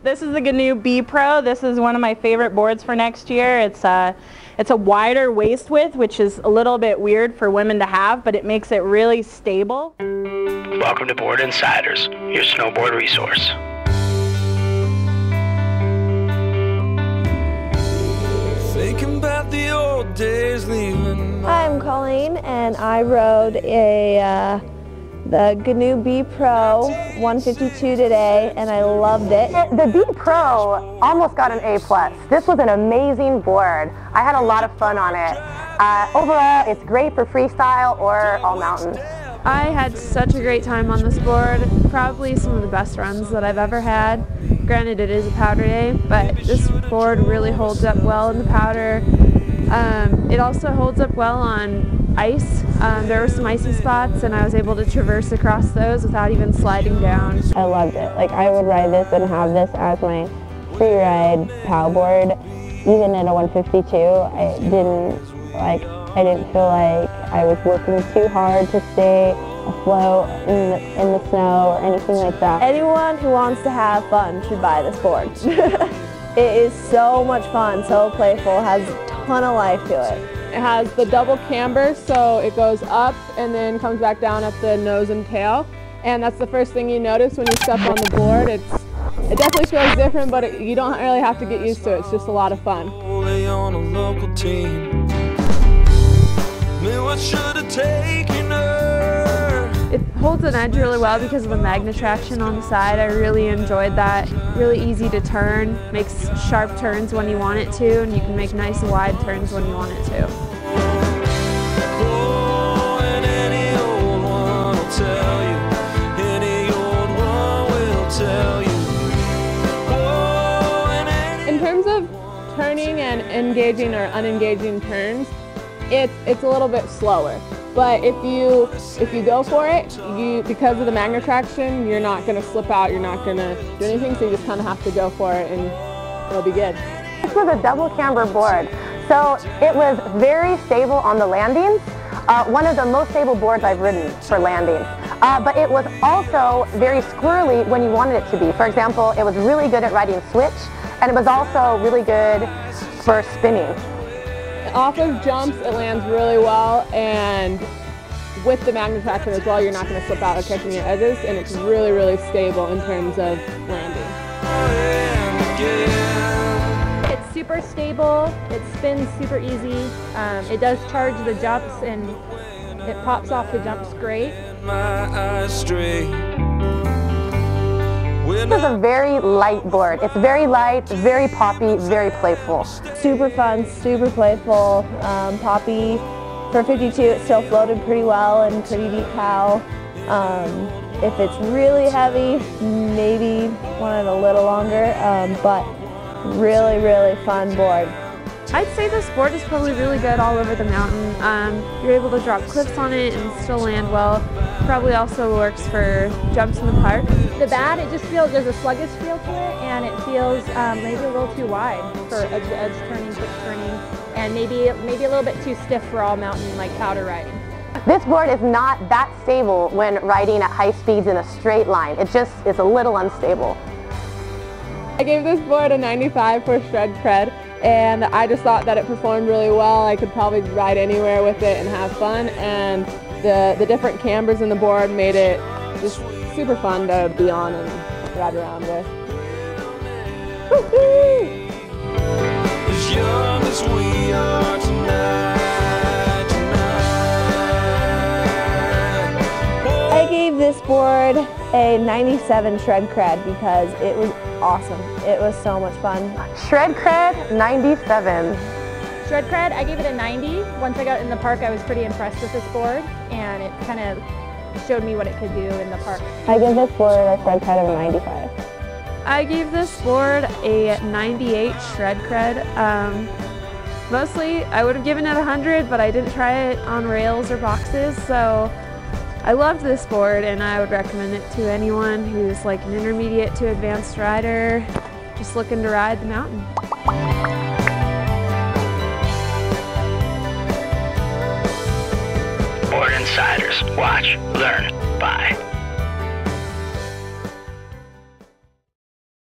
This is the GNU bpro. This is one of my favorite boards for next year. It's a wider waist width, which is a little bit weird for women to have, but it makes it really stable. Welcome to Board Insiders, your snowboard resource. Thinking about the old days leaving. Hi, I'm Colleen, and I rode the GNU bpro 152 today, and I loved it. The bpro almost got an A+. This was an amazing board. I had a lot of fun on it. Overall, it's great for freestyle or all mountains. I had such a great time on this board, probably some of the best runs that I've ever had. Granted, it is a powder day, but this board really holds up well in the powder. It also holds up well on ice. There were some icy spots, and I was able to traverse across those without even sliding down. I loved it. Like, I would ride this and have this as my Freeride POW board. Even at a 152, I didn't feel like I was working too hard to stay afloat in the snow or anything like that. Anyone who wants to have fun should buy this board. It is so much fun, so playful, has a ton of life to it. It has the double camber, so it goes up and then comes back down at the nose and tail. And that's the first thing you notice when you step on the board. It definitely feels different, but you don't really have to get used to it. It's just a lot of fun. On a local team. What should have taken her? It holds an edge really well because of the magnet traction on the side. I really enjoyed that. Really easy to turn, makes sharp turns when you want it to, and you can make nice wide turns when you want it to. Oh, and any old one will tell you, any old one will tell you. Oh, and any... In terms of turning and engaging or unengaging turns, it's a little bit slower, but if you go for it, because of the magnet traction, you're not going to slip out, you're not going to do anything, so you just kind of have to go for it and it'll be good. This was a double camber board, so it was very stable on the landings. One of the most stable boards I've ridden for landings. But it was also very squirrely when you wanted it to be. For example, it was really good at riding switch, and it was also really good for spinning. Off of jumps, it lands really well, and with the magnet traction as well, you're not going to slip out or catching your edges, and it's really, really stable in terms of landing. It's super stable, it spins super easy, it does charge the jumps, and it pops off the jumps great. This is a very light board. It's very light, very poppy, very playful. Super fun, super playful, poppy. For 52, it still floated pretty well and pretty deep POW. If it's really heavy, maybe want it a little longer, but really, really fun board. I'd say this board is probably really good all over the mountain. You're able to drop cliffs on it and still land well. Probably also works for jumps in the park. The bad, it just feels, there's a sluggish feel to it, and it feels maybe a little too wide for edge-to-edge turning, quick turning, and maybe a little bit too stiff for all mountain like powder riding. This board is not that stable when riding at high speeds in a straight line. It just is a little unstable. I gave this board a 95 for shred cred, and I just thought that it performed really well. I could probably ride anywhere with it and have fun, and the different cambers in the board made it just super fun to be on and ride around with. Woo-hoo! As young as we are tonight. I gave this board a 97 shred cred because it was awesome. It was so much fun. Shred cred, 97. Shred cred, I gave it a 90. Once I got in the park, I was pretty impressed with this board, and it kind of showed me what it could do in the park. I give this board a shred cred of a 95. I gave this board a 98 shred cred. Mostly, I would have given it 100, but I didn't try it on rails or boxes, so I loved this board, and I would recommend it to anyone who's like an intermediate to advanced rider, just looking to ride the mountain. Board Insiders. Watch, learn, buy.